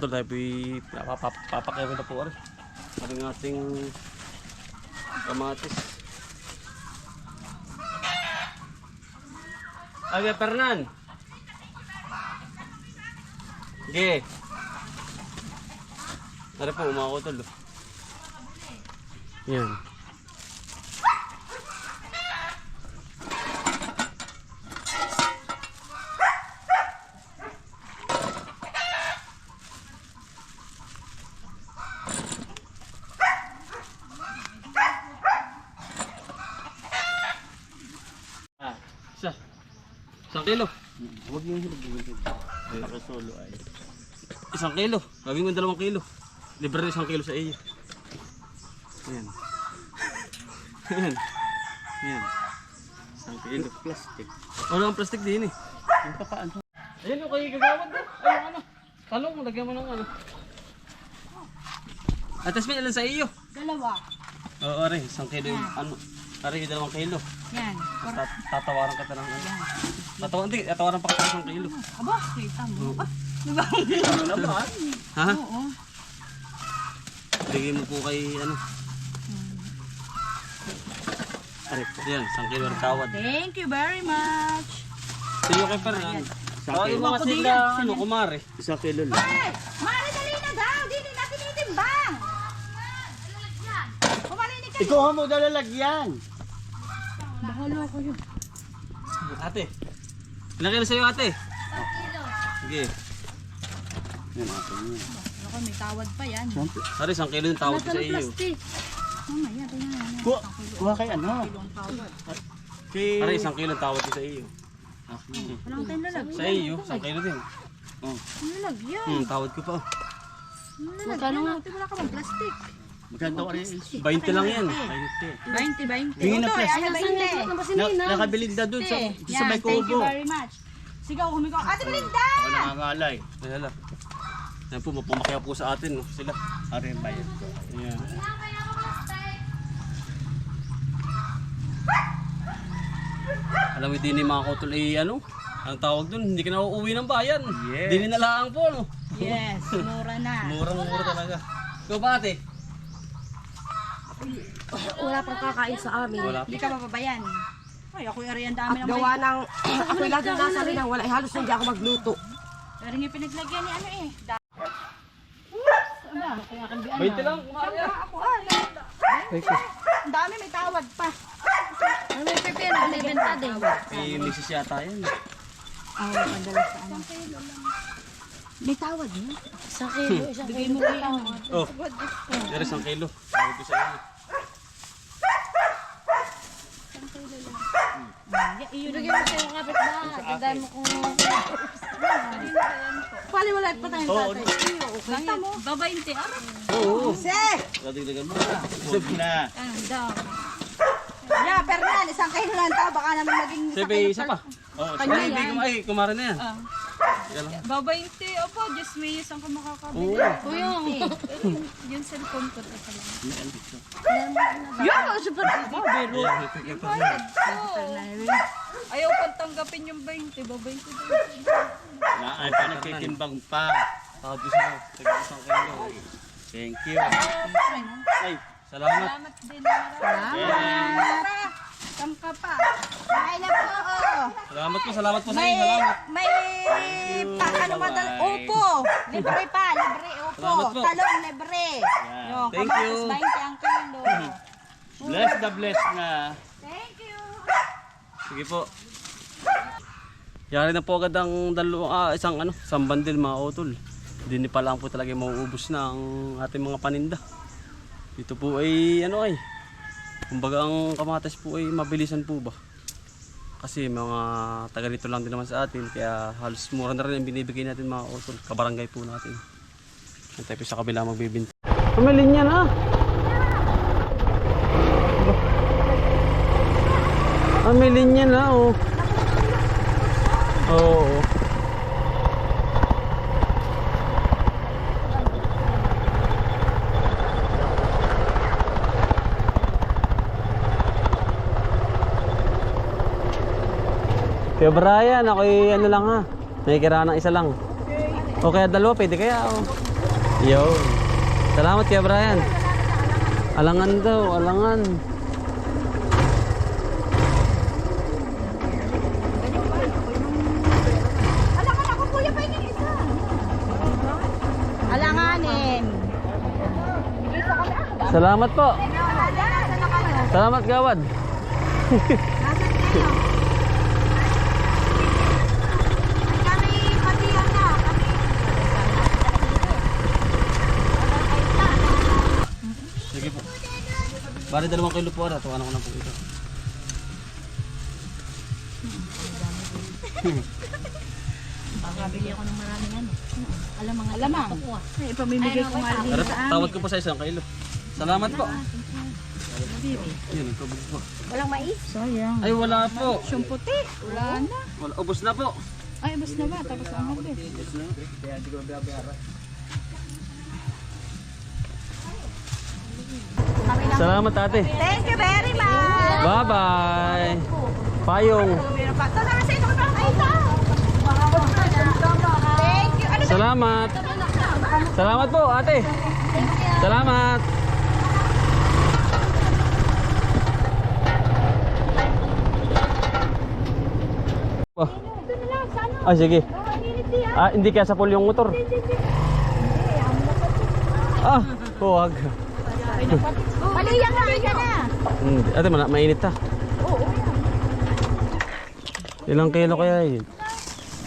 Ito tayo papakawin na po rin. Ang ating kamatis. Aga Fernan. Sige. Tara po, umakotol. Yan. Isang kilo. Huwag yung hilog. Nakasolo ay. 1 kilo. Gawin mo 2 kilo. Libre na 1 kilo sa iyo. Ayan. Ayan. Ayan. 1 kilo. Plastic. Wala ang plastic din eh. Yung papaano? Ayan yung kayo gagawad doon. Ayun ano. Talong mo, lagyan mo ng ano. Atas mo ilan sa iyo? 2. Oo, aray. 1 kilo yung ano. Aray, 2 kilo. Yan. Tatawaran ka na ng ano. Tatawaran pa ka ng 1 kilo. Aba, kita mo. Diba? Ano na ba? Ha? Oo. Bigay mo po kay ano. Aray, yan. 1 kilo ang tawad. Thank you very much. Sa iyo kay Fernan. Isang Tawagin kilo. mo nga sila, ano, kumare. 1 kilo lang. Hey! Mari, dali na daw. Dili natin ititimbang. Kumalinig kayo. Ikaw mo dalalagyan. Bahala kayo. Ate. Ilang kilo sa'yo ate? 1 kilo. Sige. Yan natin yun. Ako, may tawad pa yan. Siyempre. Sorry, 1 kilo yung tawad ko sa iyo. plastic. Mamaya, ito na. Kuha kay ano? Kilong tawad. Kay... Aray, 1 kilo yung tawad ko sa iyo. Walang tayong lalagyan. Sa iyo, 1 kilo din. Lalagyan. Tawad ko pa. Magkano nga? Wala ka bang plastic? Magkano ka rin? 20 lang yan. 20. Tingin na Ito, plastic. ay, 20. Nakabilinda doon sa Yan, may thank you kubo. very much. Sigaw, humigaw. Ate Belinda! Ako nangangalay. Ayan lang. Ayan po, pumakaya po sa atin. No? Sila. Ari yung bayad ko. Ayan. Alam mo, din ni mga kotol ano? Ang tawag dun, hindi ka na uuwi ng bayan. Yes. Dini na lang po, no? Yes, mura na. Murang-mura talaga. Ikaw ba ate? Wala pang kakain sa amin. Wala. Hindi ka mababayan. Ay, ako'y ari ang dami At ng gawa ng, ako'y lagi nasa rin wala, halos hindi ako magluto. Pero yung pinaglagyan ni ano eh. Ano, kaya kang biyan. 20 lang, kumaya. Ako ang dami, may tawad pa. Ano may pipino, may benta din. May misis yata yan. Ay, madalas sa ano. May tawad niya. Sa kilo, isang Bigay kilo. mo kay ano. Oh, there is 1 kilo. Tawag ko sa inyo. Ibigay mo sa'yo kapit ba? Tandaan mo kung... Paliwalag pa tayo Oo. tatay. Bata mo. Babainte. Oo. Sir! Dadagdagan mo. Huwag na. Daw. Yeah, Fernan, 1 kilo lang tao. Baka naman maging Sebe, isa pa. Oo. Ay, hindi ko ay, kumara na yan. Teka lang. Babainte, opo, just may isang ka makakabili. Oo. Kuya, yung cellphone ko ito lang. Yan! Super! Ayaw pang tanggapin yung 20, babainte daw. Ay pa nagtitimbang pa. Tawag ko sa'yo. Tagka 1 kilo. Thank you. Ay, salamat. Salamat din. Marami. Yeah. Kam ka pa. Kain na po. Salamat po sa inyo. Salamat. May ano madal. Opo. Libre pa. Libre. Opo. Salamat po. Talong libre. Yeah. Yung Thank you. kamatis 20 ang kilo. Bless the bless na. Thank you. Sige po. Yari na po agad ang isang bandil mga utol. Hindi pa lang po talaga mauubos na ang ating mga paninda. Dito po ay kumbaga ang kamatis po ay mabilisan po ba. Kasi mga taga nito lang din naman sa atin. Kaya halos mura na rin ang binibigay natin mga utol. Kabarangay po natin. Antay po sa kabila magbibinta. Pamilin niya na. Pamilin niya na oh. Oo. Kaya Brian, ako'y ano lang ha. Nakikira ng isa lang. O kaya 2, pwede kaya. Oh. Yo. Salamat kay Brian. Alangan daw, alangan. Alangan ako, kuya, pa yung isa. Alanganin. Isa kami. Salamat po. Salamat Gawad. Kami pati yan na. Sige po. Bari 2 kilo po ara, tuwanan ko na po ito. Makabili ako ng maraming ano. Alamang. Ay, ipamimigay ko nga rin Ara, sa amin. tawad ko po sa 1 kilo. Salamat po. Yun, nagkabog po. Walang mais? Sayang. Ay, wala po. Yung puti. Wala na. Wala, ubos na po. Ay, bas na ba? Tapos ang huli. Salamat ate. Thank you very much. Bye-bye. Payong. Thank you. Ano Salamat. Salamat po ate. Salamat. Oh. Ah, sige. Ah, hindi kaya sa pool yung motor. Ah, huwag. Paliyang na na. Ate, mainit ta. Ilang kilo kaya yun?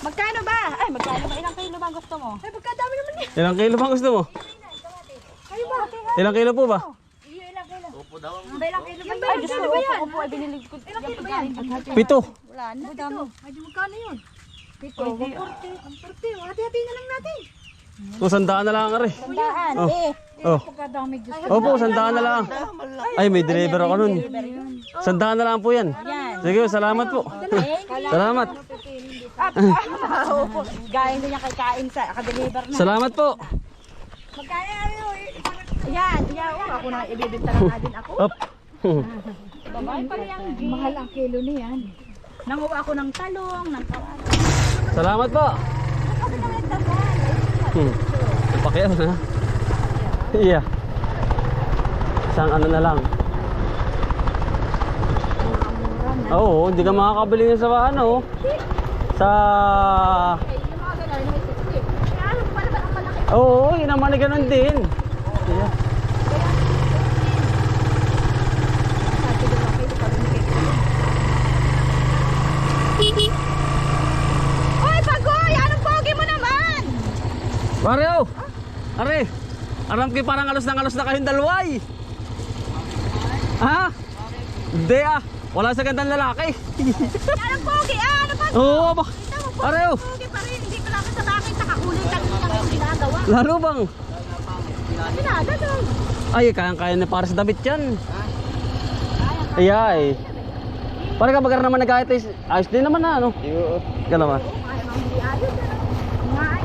Magkano ba? Ay, magkano ba? Ilang kilo ba gusto mo? Ay, magkadami naman niya. Ilang kilo ba gusto mo? Kayo ba? Ilang kilo po ba? Ilang kilo? Opo daw. Ilang kilo ba? Ay, gusto ko. Opo, ay binili ko. Ilang kilo ba yan? 7. Wala na. Damo. Ay, magkano yun? Pito. 40. Hati-hati na lang natin. O, 100 na lang are. Sandaan. Oh. Eh. Oh. Pagkadami gusto. Opo, 100 na lang. Ay, may deliver ako nun. 100 na lang po yan. Sige, salamat po. Salamat. Opo. Gaya niya kay kain sa akadeliver na. Salamat po. Magkano yun? Yan. Yan. Ako na ibibenta lang nga din ako. Up. Babae pa rin. Mahal ang kilo niyan. Nanguha ako ng talong, ng kawan. Salamat po. Kasi nang nagtasal. Pakiyaw na. Iya. Isang ano na lang. Oo, hindi ka makakabili niya sa ano. Sa... Oo, yun naman ay ganun din. Iya. Hoy, Pagoy! Anong pogi mo naman? Mario! Are! Aram kayo parang alos na kayong dalaway! Ha? Hindi ah! Wala sa gandang lalaki! Anong pogi? Ano pa? Oo ba? Mario! Pogi pa rin. Hindi ko lang sa bakit nakakulay lang yung ginagawa. Laro bang? Sinaga doon. Ay, kayang-kaya na para sa damit yan. Ay. Para ka bagar naman nag-ayos, ayos din naman na, ano? Oo. Galaman.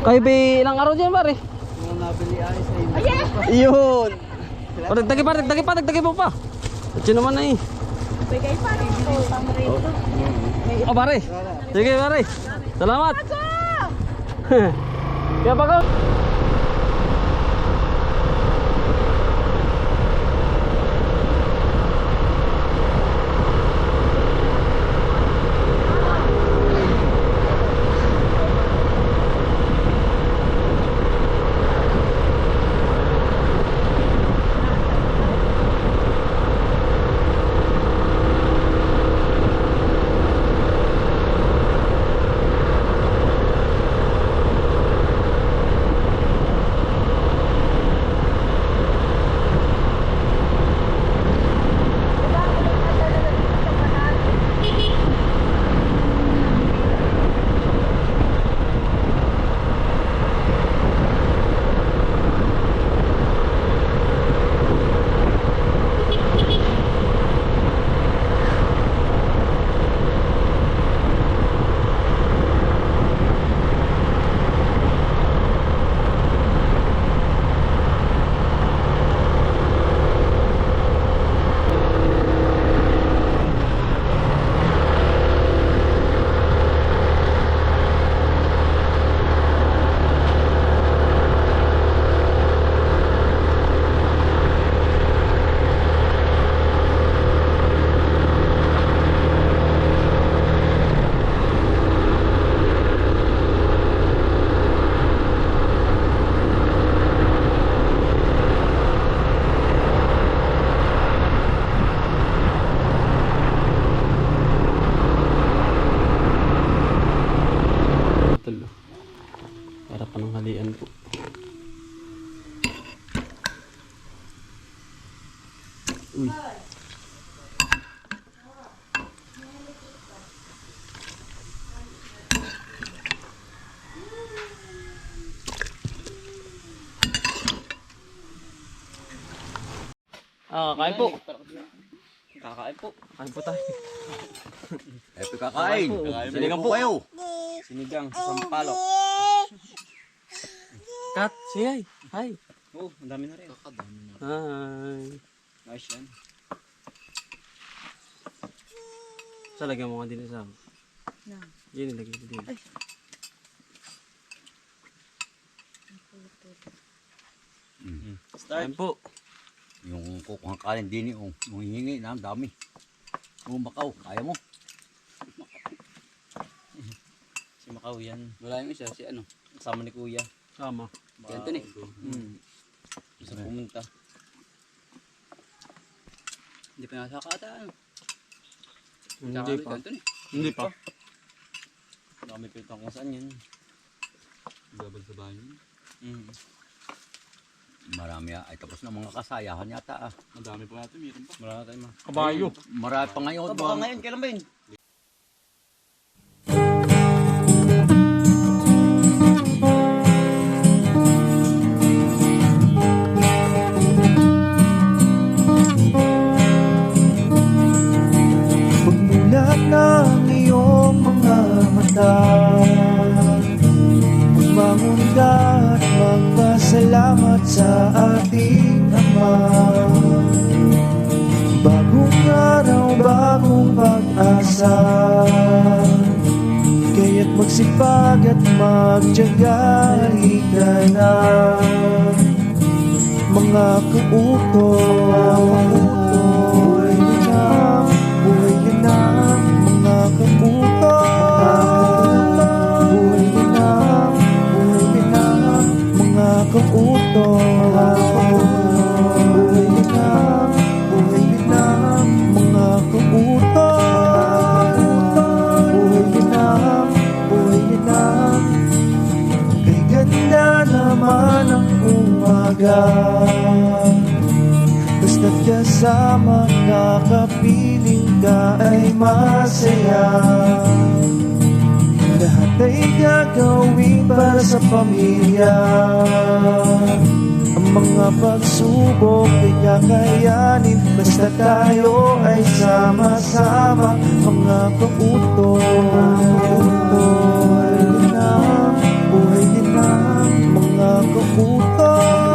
Kayo ba ilang araw dyan, pare? Yung nabili ay sa inyo. Yun! O, dagdagi mo pa. At yun naman na eh. Bigay pa rin ito. Pang rito. O, pare. Sige, pare. Salamat. Kaya pa ka. Uy. Kain po. Kakain po. Kain po tayo. Epic kakain. Sinigang po kayo. Sinigang sa sampalok. Kat, siyay. Hi. Oh, ang dami na rin. Hi. Nice yan. Sa lagyan mo nga din isa. Yun, ilagay ko din. Kain po. Yung kukuhang kanin din yung hihingi na ang dami. Makaw, kaya mo. Si Macau yan. Wala yung isa, si ano. Kasama ni Kuya. Sama. Si Anthony. Gusto pumunta. Hindi pa nasa kata ano. Hindi pa. Anthony. Hindi pa. Dami pitang kung saan yan. Gabal sa bahay niya. Marami ay tapos na mga kasayahan yata. Madami pa natin, meron pa. Marami tayo ma. Kabayo. Marami pa ngayon. Baka ngayon, kailan ba yun? Pagmulat ng iyong mga mata, magmamunda at magpasalamat sa ating Ama. Bagong araw, bagong pag-asa, kaya't magsipag at magtiyaga. Halika na, mga kautoy, buhay na, buhay ka na, mga kautoy, buhay ka na, buhay ka na, mga kautoy, buhay ka na, buhay ka na, mga kautoy, buhay ka na, buhay ka na. Kay ganda naman ang umaga, basta't kasama ka, kapiling ka ay masaya. Lahat ay gagawin para sa pamilya. Ang mga pagsubok ay kakayanin, basta tayo ay sama-sama. Mga kautoy,